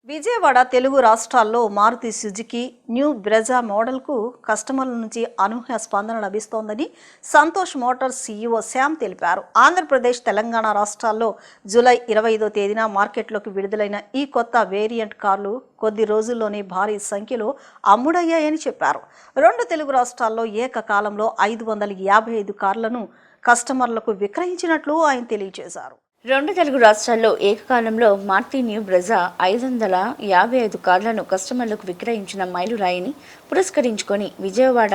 విజయవాడ తెలుగు రాష్ట్రాల్లో Maruti Suzuki new Brezza మోడల్కు కస్టమర్ల నుంచి అనూహ్య స్పందన లభిస్తోందని సంతోష్ మోటార్స్ సీఈఓ శ్యామ్ తెలిపారు. ఆంధ్రప్రదేశ్, తెలంగాణ రాష్ట్రాల్లో జూలై 25వ తేదీన మార్కెట్లోకి విడుదలైన ఈ కొత్త వేరియంట్ కార్లు కొద్ది రోజుల్లోనే భారీ సంఖ్యలో అమ్ముడయ్యాయని చెప్పారు. రెండు తెలుగు రాష్ట్రాల్లో ఏకకాలంలో 555 కార్లను కస్టమర్లకు విక్రయించినట్లు ఆయన తెలియజేశారు. రెండు తెలుగు రాష్ట్రాల్లో ఏకకాలంలో మారుతి న్యూ బ్రెజా 555 కార్లను కస్టమర్లకు విక్రయించిన మైలురాయిని పురస్కరించుకొని విజయవాడ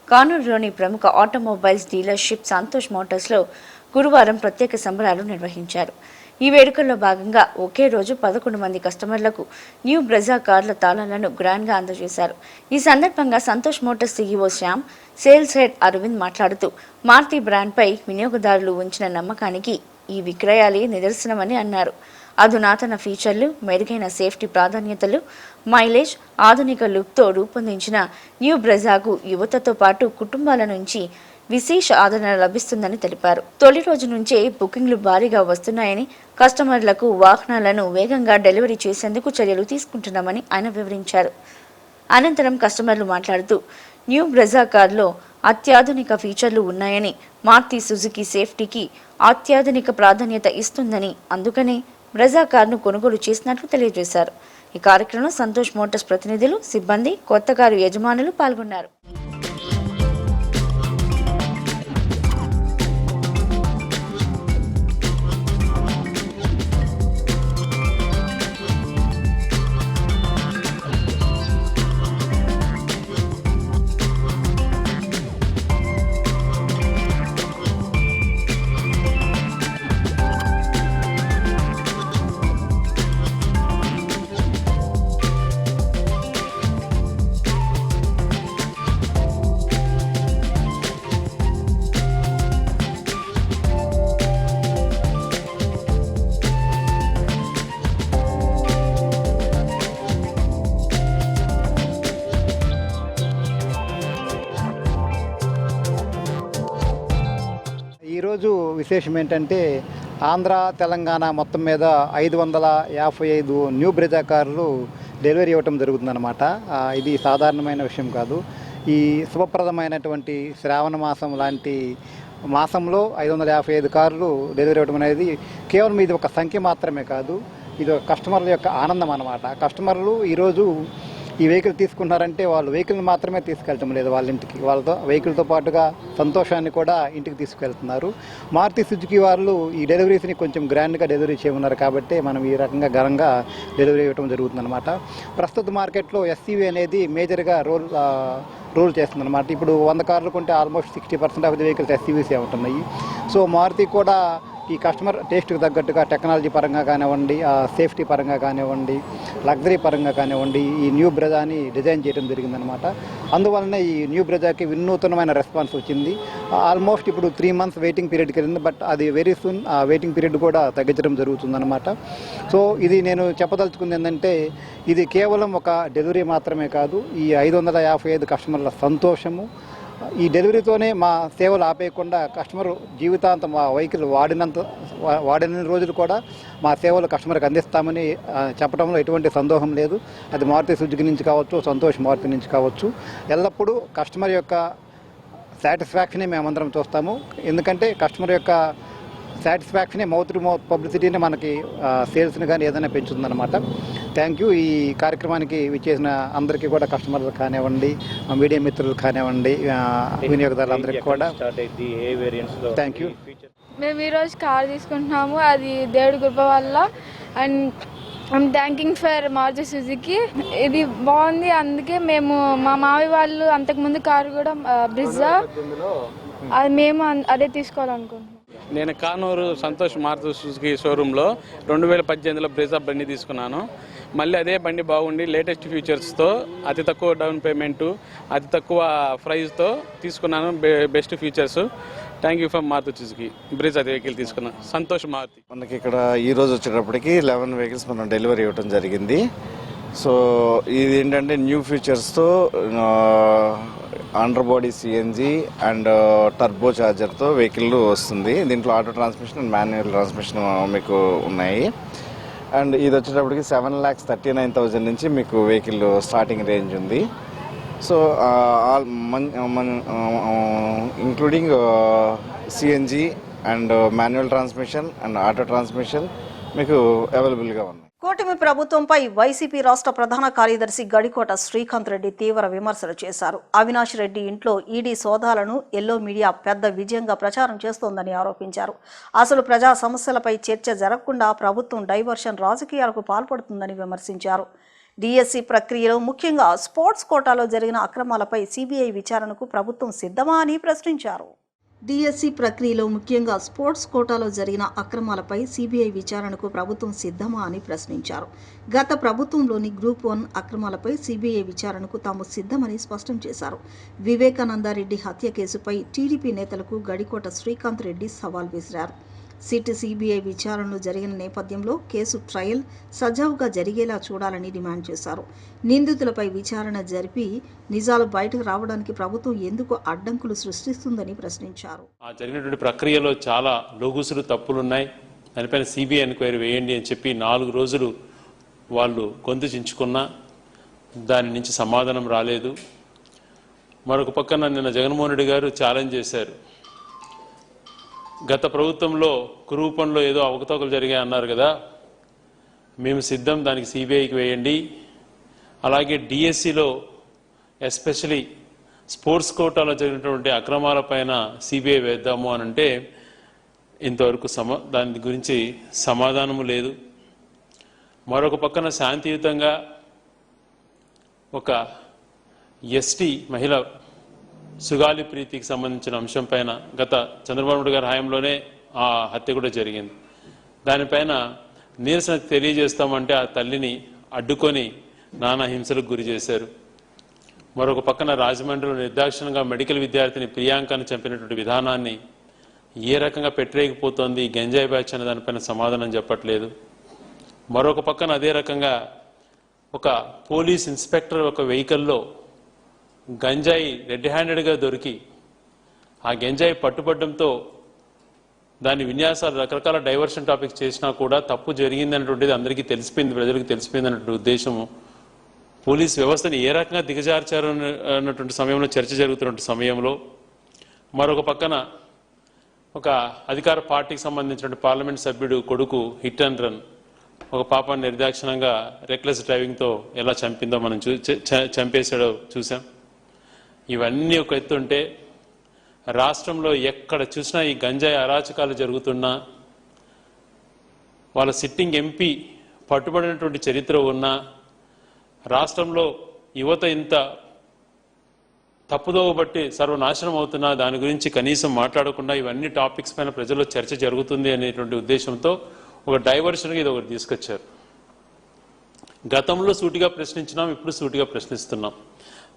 కానూరులోని ప్రముఖ ఆటోమొబైల్స్ డీలర్షిప్ సంతోష్ మోటార్స్లో గురువారం ప్రత్యేక సంబరాలు నిర్వహించారు. ఈ వేడుకల్లో భాగంగా ఒకే రోజు 11 మంది కస్టమర్లకు న్యూ బ్రెజా కార్ల తాళాలను గ్రాండ్గా అందజేశారు. ఈ సందర్భంగా Santosh Motors CEO Shyam, sales head Arvind మాట్లాడుతూ మారుతి బ్రాండ్పై వినియోగదారులు ఉంచిన నమ్మకానికి ఈ విక్రయాలే నిదర్శనమని అన్నారు. అధునాతన ఫీచర్లు, మెరుగైన సేఫ్టీ ప్రాధాన్యతలు, మైలేజ్, ఆధునిక లుక్తో రూపొందించిన న్యూ బ్రెజాకు యువతతో పాటు కుటుంబాల నుంచి విశేష ఆదరణ లభిస్తుందని తెలిపారు. తొలి రోజు నుంచే బుకింగ్లు భారీగా వస్తున్నాయని, కస్టమర్లకు వాహనాలను వేగంగా డెలివరీ చేసేందుకు చర్యలు తీసుకుంటున్నామని ఆయన వివరించారు. అనంతరం కస్టమర్లు మాట్లాడుతూ న్యూ బ్రెజా కార్లో అత్యాధునిక ఫీచర్లు ఉన్నాయని, మారుతి సుజుకి సేఫ్టీకి అత్యాధునిక ప్రాధాన్యత ఇస్తుందని, అందుకనే బ్రెజా కార్ను కొనుగోలు చేసినట్లు తెలియజేశారు. ఈ కార్యక్రమంలో సంతోష్ మోటార్స్ ప్రతినిధులు, సిబ్బంది, కొత్త కారు యజమానులు పాల్గొన్నారు. ఈరోజు విశేషం ఏంటంటే ఆంధ్ర, తెలంగాణ మొత్తం మీద 555 న్యూ బ్రెజా కార్లు డెలివరీ ఇవ్వటం జరుగుతుందన్నమాట. ఇది సాధారణమైన విషయం కాదు. ఈ శుభప్రదమైనటువంటి శ్రావణ మాసం లాంటి మాసంలో 555 కార్లు డెలివరీ ఇవ్వడం అనేది కేవలం ఇది ఒక సంఖ్య మాత్రమే కాదు, ఇది కస్టమర్ల యొక్క ఆనందం అన్నమాట. కస్టమర్లు ఈరోజు ఈ వెహికల్ తీసుకున్నారంటే వాళ్ళు వెహికల్ని మాత్రమే తీసుకెళ్ళటం లేదు, వాళ్ళ ఇంటికి వాళ్ళతో వెహికల్తో పాటుగా సంతోషాన్ని కూడా ఇంటికి తీసుకెళ్తున్నారు. మారుతి సుజుకి వాళ్ళు ఈ డెలివరీస్ని కొంచెం గ్రాండ్గా డెలివరీ చేయమన్నారు కాబట్టి మనం ఈ రకంగా ఘనంగా డెలివరీ ఇవ్వడం జరుగుతుందన్నమాట. ప్రస్తుత మార్కెట్లో ఎస్యూవీ అనేది మేజర్గా రోల్ చేస్తుందన్నమాట. ఇప్పుడు 100 కార్లు కొంటే ఆల్మోస్ట్ 60% ఆఫ్ ది వెహికల్స్ ఎస్యూవీసే ఉంటున్నాయి. సో మారుతి కూడా ఈ కస్టమర్ టేస్ట్కి తగ్గట్టుగా టెక్నాలజీ పరంగా కానివ్వండి, సేఫ్టీ పరంగా కానివ్వండి, లగ్జరీ పరంగా కానివ్వండి, ఈ న్యూ బ్రెజాని డిజైన్ చేయడం జరిగిందనమాట. అందువలన ఈ న్యూ బ్రెజాకి వినూతనమైన రెస్పాన్స్ వచ్చింది. ఆల్మోస్ట్ ఇప్పుడు 3 months వెయిటింగ్ పీరియడ్కి వెళ్ళింది, బట్ అది వెరీ సూన్ ఆ వెయిటింగ్ పీరియడ్ కూడా తగ్గించడం జరుగుతుందన్నమాట. సో ఇది నేను చెప్పదలుచుకుంది ఏంటంటే ఇది కేవలం ఒక డెలివరీ మాత్రమే కాదు, ఈ 555 కస్టమర్ల సంతోషము. ఈ డెలివరీతోనే మా సేవలు ఆపేయకుండా కస్టమర్ జీవితాంతం మా వెహికల్ వాడిన రోజులు కూడా మా సేవలు కస్టమర్కి అందిస్తామని చెప్పడంలో ఎటువంటి సందేహం లేదు. అది మారుతి సుజుకి నుంచి కావచ్చు, సంతోష్ మారుతి నుంచి కావచ్చు, ఎల్లప్పుడూ కస్టమర్ యొక్క సాటిస్ఫాక్షనే మేమందరం చూస్తాము. ఎందుకంటే కస్టమర్ యొక్క సాటిస్ఫాక్షనే మౌత్ టు మౌత్ పబ్లిసిటీని మనకి సేల్స్ని కానీ ఏదైనా పెంచుతుందన్నమాట. Thank you. ఈ కార్యక్రమానికి విచ్చేసిన అందరికీ కూడా, కస్టమర్లు కానివ్వండి, మీడియా మిత్రులు కానివ్వండి, వినియోగదారులందరికీ కూడా థ్యాంక్ యూ. మేము ఈరోజు కార్ తీసుకుంటున్నాము, అది దేవుడి కృప వల్ల. And I'm thanking for Maruti Suzuki. ఇది బాగుంది, అందుకే మేము మా మావి వాళ్ళు అంతకుముందు కారు కూడా బ్రెజా, అది మేము అదే తీసుకోవాలనుకుంటున్నాం. నేను కానూరు సంతోష్ మారుతి సుజుకి షోరూంలో 2018లో బ్రెజా బండి తీసుకున్నాను. మళ్ళీ అదే బండి బాగుండి లేటెస్ట్ ఫీచర్స్తో, అతి తక్కువ డౌన్ పేమెంటు, అతి తక్కువ ప్రైస్తో తీసుకున్నాను. Best features. Thank you for Maruti Suzuki Brezza vehicle తీసుకున్నాను. సంతోష్ మారుతి. మనకి ఇక్కడ ఈరోజు వచ్చేటప్పటికి 11 వెహికల్స్ మనం డెలివరీ ఇవ్వడం జరిగింది. సో ఇది ఏంటంటే న్యూ ఫీచర్స్తో under body CNG and turbo చార్జర్తో వెహికల్ వస్తుంది. దీంట్లో auto transmission and manual transmission మీకు ఉన్నాయి. అండ్ ఇది వచ్చేటప్పటికి 7,39,000 నుంచి మీకు వెహికల్ స్టార్టింగ్ రేంజ్ ఉంది. So all including CNG and manual transmission and auto transmission మీకు అవైలబుల్గా ఉన్నాయి. కూటమి ప్రభుత్వంపై వైసీపీ రాష్ట్ర ప్రధాన కార్యదర్శి గడికోట శ్రీకాంత్ రెడ్డి తీవ్ర విమర్శలు చేశారు. అవినాష్ రెడ్డి ఇంట్లో ఈడీ సోదాలను ఎల్లో మీడియా పెద్ద విజయంగా ప్రచారం చేస్తోందని ఆరోపించారు. అసలు ప్రజా సమస్యలపై చర్చ జరగకుండా ప్రభుత్వం డైవర్షన్ రాజకీయాలకు పాల్పడుతుందని విమర్శించారు. డిఎస్సి ప్రక్రియలో ముఖ్యంగా స్పోర్ట్స్ కోటాలో జరిగిన అక్రమాలపై సిబిఐ విచారణకు ప్రభుత్వం సిద్ధమా అని ప్రశ్నించారు. డిఎస్సి ప్రక్రియలో ముఖ్యంగా స్పోర్ట్స్ కోటాలో జరిగిన అక్రమాలపై సిబిఐ విచారణకు ప్రభుత్వం సిద్ధమా అని ప్రశ్నించారు. గత ప్రభుత్వంలోని గ్రూప్ 1 అక్రమాలపై సిబిఐ విచారణకు తాము సిద్ధమని స్పష్టం చేశారు. వివేకానందరెడ్డి హత్య కేసుపై టీడీపీ నేతలకు గడికోట శ్రీకాంత్ రెడ్డి సవాల్ విసిరారు. సిట్ సిబిఐ విచారణలు జరిగిన నేపథ్యంలో కేసు ట్రయల్ సజావుగా జరిగేలా చూడాలని డిమాండ్ చేశారు. నిందితులపై విచారణ జరిపి నిజాలు బయటకు రావడానికి ప్రభుత్వం ఎందుకు అడ్డంకులు సృష్టిస్తుందని ప్రశ్నించారు. జరిగినటువంటి ప్రక్రియలో చాలా లోగుసులు తప్పులున్నాయి, దానిపైన సిబిఐ ఎంక్వైరీ వేయండి అని చెప్పి 4 రోజులు వాళ్ళు గొంతు చించుకున్నా దాని నుంచి సమాధానం రాలేదు. మరొక పక్కన నిన్న జగన్మోహన్ రెడ్డి గారు ఛాలెంజ్ చేశారు. గత ప్రభుత్వంలో కురూపంలో ఏదో అవకతవకలు జరిగాయి అన్నారు కదా, మేము సిద్ధం, దానికి సిబిఐకి వేయండి. అలాగే డిఎస్సిలో ఎస్పెషలీ స్పోర్ట్స్ కోటాలో జరిగినటువంటి అక్రమాలపైన సిబిఐ వేద్దాము అని అంటే ఇంతవరకు దాని గురించి సమాధానము లేదు. మరొక పక్కన శాంతియుతంగా ఒక ఎస్టీ మహిళ సుగాలి ప్రీతికి సంబంధించిన అంశం పైన గత చంద్రబాబు నాయుడు గారి హయాంలోనే ఆ హత్య కూడా జరిగింది. దానిపైన నిరసన తెలియజేస్తామంటే ఆ తల్లిని అడ్డుకొని నానా హింసలకు గురి చేశారు. మరొక పక్కన రాజమండ్రిలో నిర్దాక్షిణంగా మెడికల్ విద్యార్థిని ప్రియాంకను చంపినటువంటి విధానాన్ని ఏ రకంగా పెట్టరేగిపోతోంది గంజాయి బ్యాచ్ అనే దానిపైన సమాధానం చెప్పట్లేదు. మరొక పక్కన అదే రకంగా ఒక పోలీస్ ఇన్స్పెక్టర్ ఒక వెహికల్లో గంజాయి రెడ్ హ్యాండెడ్గా దొరికి ఆ గంజాయి పట్టుబడ్డంతో దాని విన్యాసాలు రకరకాల డైవర్షన్ టాపిక్స్ చేసినా కూడా తప్పు జరిగిందన్నటువంటిది అందరికీ తెలిసిపోయింది, ప్రజలకు తెలిసిపోయింది అన్నటువంటి ఉద్దేశము. పోలీస్ వ్యవస్థని ఏ రకంగా దిగజార్చారు అన్నటువంటి సమయంలో చర్చ జరుగుతున్నటువంటి సమయంలో మరొక పక్కన ఒక అధికార పార్టీకి సంబంధించిన పార్లమెంట్ సభ్యుడు కొడుకు హిట్ అండ్ రన్ ఒక పాపాన్ని నిర్దాక్షిణంగా రెక్లెస్ డ్రైవింగ్తో ఎలా చంపిందో మనం చంపేశాడో చూసాం. ఇవన్నీ ఒక ఎత్తుంటే రాష్ట్రంలో ఎక్కడ చూసినా ఈ గంజాయి అరాచకాలు జరుగుతున్నా, వాళ్ళ సిట్టింగ్ ఎంపీ పట్టుబడినటువంటి చరిత్ర ఉన్నా, రాష్ట్రంలో యువత ఇంత తప్పుదోవ బట్టి సర్వనాశనం అవుతున్నా దాని గురించి కనీసం మాట్లాడకుండా ఇవన్నీ టాపిక్స్ పైన ప్రజల్లో చర్చ జరుగుతుంది అనేటువంటి ఉద్దేశంతో ఒక డైవర్షన్గా ఇది ఒకటి తీసుకొచ్చారు. గతంలో సూటిగా ప్రశ్నించినాం, ఇప్పుడు సూటిగా ప్రశ్నిస్తున్నాం.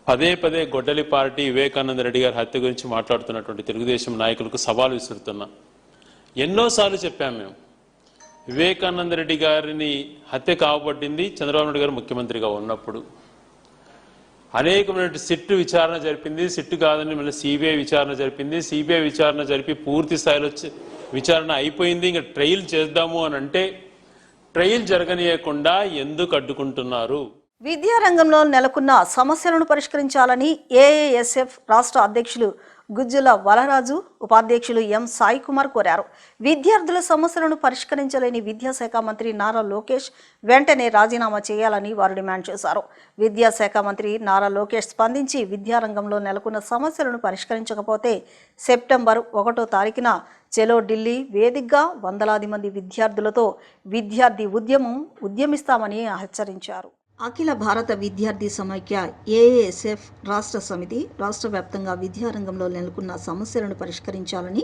పదే పదే గొడ్డలి పార్టీ వివేకానంద రెడ్డి గారి హత్య గురించి మాట్లాడుతున్నటువంటి తెలుగుదేశం నాయకులకు సవాల్ విసురుతున్నాం. ఎన్నోసార్లు చెప్పాం మేము, వివేకానంద రెడ్డి గారిని హత్య కాబట్టింది చంద్రబాబు నాయుడు గారు ముఖ్యమంత్రిగా ఉన్నప్పుడు. అనేకమైన సిట్టు విచారణ జరిపింది, సిట్టు కాదని మళ్ళీ సిబిఐ విచారణ జరిపింది. సిబిఐ విచారణ జరిపి పూర్తి స్థాయిలో విచారణ అయిపోయింది, ఇంకా ట్రయల్ చేద్దాము అని అంటే ట్రయల్ జరగనీయకుండా ఎందుకు అడ్డుకుంటున్నారు? విద్యారంగంలో నెలకొన్న సమస్యలను పరిష్కరించాలని ఏఐఎస్ఎఫ్ రాష్ట్ర అధ్యక్షులు గుజ్జుల వలరాజు, ఉపాధ్యక్షులు ఎం సాయి కుమార్ కోరారు. విద్యార్థుల సమస్యలను పరిష్కరించలేని విద్యాశాఖ మంత్రి నారా లోకేష్ వెంటనే రాజీనామా చేయాలని వారు డిమాండ్ చేశారు. విద్యాశాఖ మంత్రి నారా లోకేష్ స్పందించి విద్యారంగంలో నెలకొన్న సమస్యలను పరిష్కరించకపోతే సెప్టెంబర్ 1వ తారీఖున చెలో ఢిల్లీ వేదికగా వందలాది మంది విద్యార్థులతో విద్యార్థి ఉద్యమిస్తామని హెచ్చరించారు. అఖిల భారత విద్యార్థి సమైక్య ఏఐఎస్ఎఫ్ రాష్ట్ర సమితి రాష్ట్ర వ్యాప్తంగా విద్యారంగంలో నెలకొన్న సమస్యలను పరిష్కరించాలని,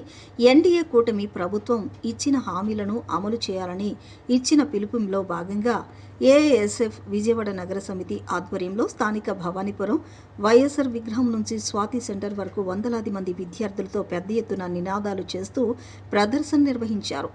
ఎన్డీఏ కూటమి ప్రభుత్వం ఇచ్చిన హామీలను అమలు చేయాలని ఇచ్చిన పిలుపులో భాగంగా ఏఐఎస్ఎఫ్ విజయవాడ నగర సమితి ఆధ్వర్యంలో స్థానిక భవానీపురం వైఎస్ఆర్ విగ్రహం నుంచి స్వాతి సెంటర్ వరకు వందలాది మంది విద్యార్థులతో పెద్ద ఎత్తున నినాదాలు చేస్తూ ప్రదర్శన నిర్వహించారు.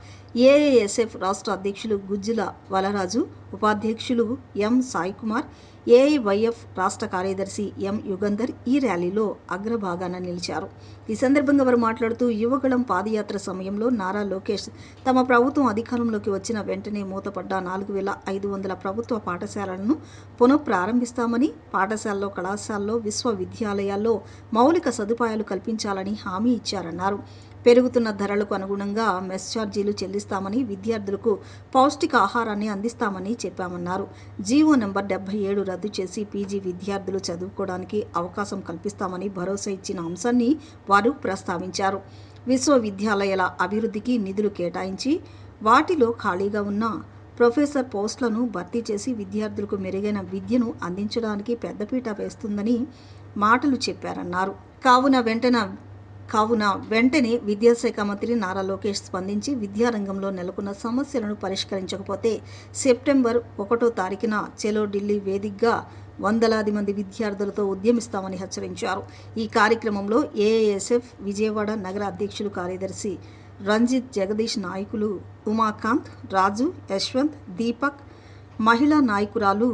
ఏఐఎస్ఎఫ్ రాష్ట్ర అధ్యక్షులు గుజ్జుల వలరాజు, ఉపాధ్యక్షులు ఎం సాయి కుమార్, ఏఐవైఎఫ్ రాష్ట్ర కార్యదర్శి ఎం యుగంధర్ ఈ ర్యాలీలో అగ్రభాగాన నిలిచారు. ఈ సందర్భంగా వారు మాట్లాడుతూ యువగళం పాదయాత్ర సమయంలో నారా లోకేష్ తమ ప్రభుత్వం అధికారంలోకి వచ్చిన వెంటనే మూతపడ్డ 4,500 ప్రభుత్వ పాఠశాలలను పునఃప్రారంభిస్తామని, పాఠశాలలో, కళాశాలలో, విశ్వవిద్యాలయాల్లో మౌలిక సదుపాయాలు కల్పించాలని హామీ ఇచ్చారన్నారు. పెరుగుతున్న ధరలకు అనుగుణంగా మెస్ ఛార్జీలు చెల్లిస్తామని, విద్యార్థులకు పౌష్టిక ఆహారాన్ని అందిస్తామని చెప్పామన్నారు. జీవో నెంబర్ 77 రద్దు చేసి పీజీ విద్యార్థులు చదువుకోవడానికి అవకాశం కల్పిస్తామని భరోసా ఇచ్చిన అంశాన్ని వారు ప్రస్తావించారు. విశ్వవిద్యాలయాల అభివృద్ధికి నిధులు కేటాయించి వాటిలో ఖాళీగా ఉన్న ప్రొఫెసర్ పోస్టులను భర్తీ చేసి విద్యార్థులకు మెరుగైన విద్యను అందించడానికి పెద్దపీట వేస్తుందని మాటలు చెప్పారన్నారు. కావున వెంటనే విద్యాశాఖ మంత్రి నారా లోకేష్ స్పందించి విద్యారంగంలో నెలకొన్న సమస్యలను పరిష్కరించకపోతే సెప్టెంబర్ 1వ తారీఖున చెలో ఢిల్లీ వేదికగా వందలాది మంది విద్యార్థులతో ఉద్యమిస్తామని హెచ్చరించారు. ఈ కార్యక్రమంలో ఏఐఎస్ఎఫ్ విజయవాడ నగర అధ్యక్షులు కార్యదర్శి రంజిత్, జగదీష్, నాయకులు ఉమాకాంత్, రాజు, యశ్వంత్, దీపక్, మహిళా నాయకురాలు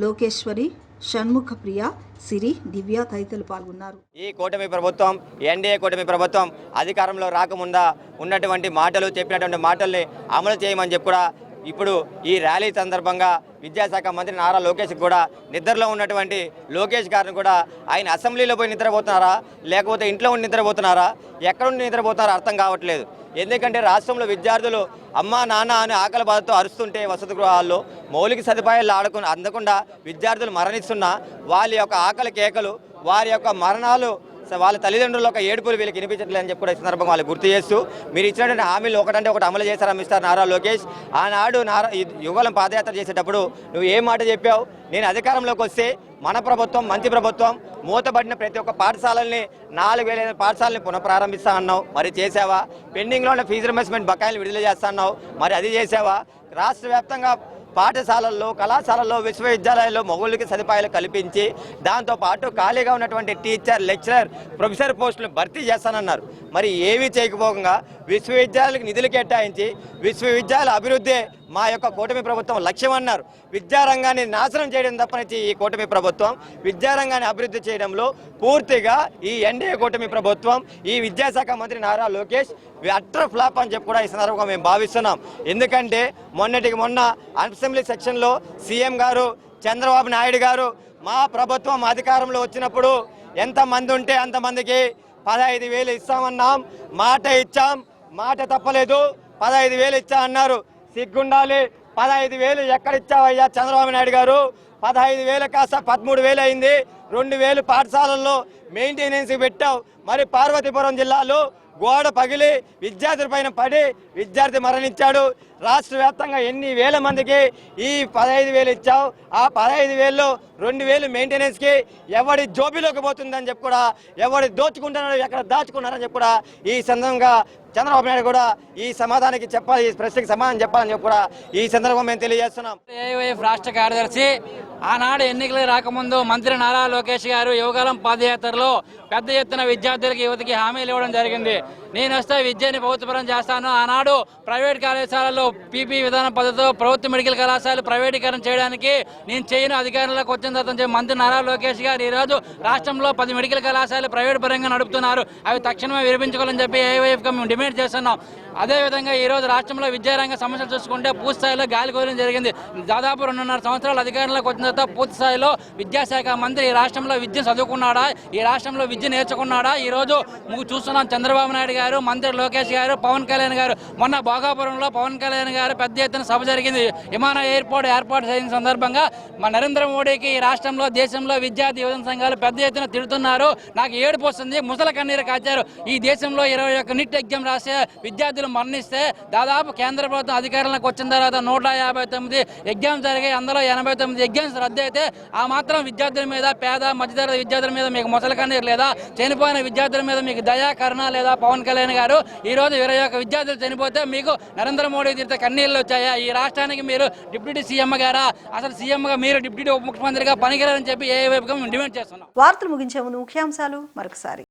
లోకేశ్వరి, షణ్ముఖప్రియ, సిరి, దివ్య తదితరులు పాల్గొన్నారు. ఈ కూటమి ప్రభుత్వం, ఎన్డీఏ కూటమి ప్రభుత్వం అధికారంలో రాకముందా ఉన్నటువంటి మాటలు, చెప్పినటువంటి మాటల్ని అమలు చేయమని చెప్పి కూడా ఇప్పుడు ఈ ర్యాలీ సందర్భంగా విద్యాశాఖ మంత్రి నారా లోకేష్ కూడా నిద్రలో ఉన్నటువంటి లోకేష్ గారిని కూడా ఆయన అసెంబ్లీలో పోయి నిద్రపోతున్నారా, లేకపోతే ఇంట్లో ఉండి నిద్రపోతున్నారా, ఎక్కడుండి నిద్రపోతున్నారో అర్థం కావట్లేదు. ఎందుకంటే రాష్ట్రంలో విద్యార్థులు అమ్మా నాన్న అని ఆకలి బాధతో అరుస్తుంటే వసతి గృహాల్లో మౌలిక సదుపాయాలు అందకుండా విద్యార్థులు మరణిస్తున్నా వాళ్ళ యొక్క ఆకలి కేకలు, వారి యొక్క మరణాలు, వాళ్ళ తల్లిదండ్రుల యొక్క ఏడుపులు వీళ్ళకి వినిపించట్లేదని చెప్పి కూడా ఈ సందర్భంగా వాళ్ళు గుర్తు చేస్తూ మీరు ఇచ్చినటువంటి హామీలు ఒకటంటే ఒకటి అమలు చేశారా మిస్టర్ నారా లోకేష్? ఆనాడు యుగలం పాదయాత్ర చేసేటప్పుడు నువ్వు ఏం మాట చెప్పావు? నేను అధికారంలోకి వస్తే మన ప్రభుత్వం, మంచి ప్రభుత్వం, మూతబడిన ప్రతి ఒక్క పాఠశాలల్ని 4,000 పాఠశాలని పునఃప్రారంభిస్తా అన్నావు. మరి చేసావా? పెండింగ్లో ఉన్న ఫీజు రింబర్స్మెంట్ బకాయిలు విడుదల చేస్తా అన్నావు. మరి అది చేసావా? రాష్ట్ర వ్యాప్తంగా పాఠశాలల్లో, కళాశాలల్లో, విశ్వవిద్యాలయాల్లో మౌలిక సదుపాయాలు కల్పించి దాంతోపాటు ఖాళీగా ఉన్నటువంటి టీచర్, లెక్చరర్, ప్రొఫెసర్ పోస్టులు భర్తీ చేస్తానన్నారు. మరి ఏమీ చేయకపోగా విశ్వవిద్యాలయాలకు నిధులు కేటాయించి విశ్వవిద్యాలయాల అభివృద్ధి మా యొక్క కూటమి ప్రభుత్వం లక్ష్యం అన్నారు. విద్యారంగాన్ని నాశనం చేయడం తప్పనిచ్చి ఈ కూటమి ప్రభుత్వం విద్యారంగాన్ని అభివృద్ధి చేయడంలో పూర్తిగా ఈ ఎన్డీఏ కూటమి ప్రభుత్వం, ఈ విద్యాశాఖ మంత్రి నారా లోకేష్ అట్టర్ ఫ్లాప్ అని చెప్పి కూడా ఈ సందర్భంగా మేము భావిస్తున్నాం. ఎందుకంటే మొన్న అసెంబ్లీ సెక్షన్లో సీఎం గారు, చంద్రబాబు నాయుడు గారు మా ప్రభుత్వం అధికారంలో వచ్చినప్పుడు ఎంతమంది ఉంటే అంతమందికి 15,000 ఇస్తామన్నాం, మాట ఇచ్చాం, మాట తప్పలేదు, 15,000 ఇచ్చా అన్నారు. సిగ్గుండాలి. 15,000 ఎక్కడిచ్చావయ్యా చంద్రబాబు నాయుడు గారు? 15,000 కాస్త 13,000 అయింది. 2,000 పాఠశాలల్లో మెయింటెనెన్స్ పెట్టావు. మరి పార్వతీపురం జిల్లాలో గోడ పగిలి విద్యార్థుల పైన పడి విద్యార్థి మరణించాడు. రాష్ట్ర వ్యాప్తంగా ఎన్ని వేల మందికి ఈ 15,000 ఇచ్చావు? ఆ 15,000లో 2,000 మెయింటెనెన్స్కి ఎవడి జోబీలోకి పోతుందని చెప్పి కూడా, ఎవడి దోచుకుంటున్నారో ఎక్కడ దాచుకున్నారని చెప్పి కూడా ఈ సందర్భంగా చంద్రబాబు నాయుడు కూడా ఈ సమాధానానికి చెప్పాలి, ఈ ప్రశ్నకి సమాధానం చెప్పాలని చెప్పి కూడా ఈ సందర్భంగా మేము తెలియజేస్తున్నాం. ఏఐవైఎఫ్ రాష్ట్ర కార్యదర్శి ఆనాడు ఎన్నికలు రాకముందు మంత్రి నారా లోకేష్ గారు యువకాలం పాదయాత్రలో పెద్ద ఎత్తున విద్యార్థులకి, యువతకి హామీలు ఇవ్వడం జరిగింది. నేను వస్తే విద్యని ప్రభుత్వపరం చేస్తాను. ఆనాడు ప్రైవేట్ కళాశాలలో పీపీ విధానం పద్ధతితో ప్రభుత్వ మెడికల్ కళాశాలలు ప్రైవేటీకరణ చేయడానికి నేను చేయను, అధికారంలోకి వచ్చిన తర్వాత మంత్రి నారా లోకేష్ గారు ఈరోజు రాష్ట్రంలో 10 మెడికల్ కళాశాలలు ప్రైవేట్ పరంగా నడుపుతున్నారు. అవి తక్షణమే విరమించుకోవాలని చెప్పి ఏఐవైఎఫ్గా మేము డిమాండ్ చేస్తున్నాం. అదేవిధంగా ఈరోజు రాష్ట్రంలో విద్యారంగ సమస్యలు చూసుకుంటే పూర్తి స్థాయిలో గాలి కోరడం జరిగింది. దాదాపు 2.5 సంవత్సరాలు అధికారంలోకి వచ్చిన తర్వాత పూర్తి స్థాయిలో విద్యాశాఖ మంత్రి ఈ రాష్ట్రంలో విద్య చదువుకున్నాడా, ఈ రాష్ట్రంలో విద్య నేర్చుకున్నాడా? ఈరోజు చూస్తున్నాం చంద్రబాబు నాయుడు గారు, మంత్రి లోకేష్ గారు, పవన్ కళ్యాణ్ గారు. మొన్న భోగాపురంలో పవన్ కళ్యాణ్ గారు పెద్ద ఎత్తున సభ జరిగింది. విమాన ఎయిర్పోర్ట్ ఏర్పాటు చేసిన సందర్భంగా మా నరేంద్ర మోడీకి ఈ రాష్ట్రంలో, దేశంలో విద్యార్థి యువజన సంఘాలు పెద్ద ఎత్తున తిడుతున్నారు. నాకు ఏడుపు వస్తుంది, ముసల కన్నీరు కాచారు. ఈ దేశంలో 21 నీట్ ఎగ్జామ్ రాసే విద్యార్థులు మరణిస్తే దాదాపు కేంద్ర ప్రభుత్వం అధికారంలోకి వచ్చిన తర్వాత 159 ఎగ్జామ్స్ జరిగాయి. అందులో 89 ఎగ్జామ్స్ రద్దు అయితే ఆ మాత్రం విద్యార్థుల మీద, పేద మధ్యతరగతి విద్యార్థుల మీద మీకు ముసల కన్నీరు లేదా? చనిపోయిన విద్యార్థుల మీద మీకు దయా కరుణ లేదా? పవన్ కళ్యాణ్ గారు ఈరోజు 21 విద్యార్థులు చనిపోతే మీకు నరేంద్ర మోడీ తీర్థ కన్నీళ్ళు వచ్చాయా? ఈ రాష్ట్రానికి మీరు డిప్యూటీ సీఎం గారా? అసలు సీఎంగా మీరు డిప్యూటీ ఉప ముఖ్యమంత్రిగా పనికిరారని చెప్పి ఏఐవైఎఫ్గా మేము డిమాండ్ చేస్తున్నాం. వార్తలు ముగించే ముందు ముఖ్యాంశాలు మరొకసారి.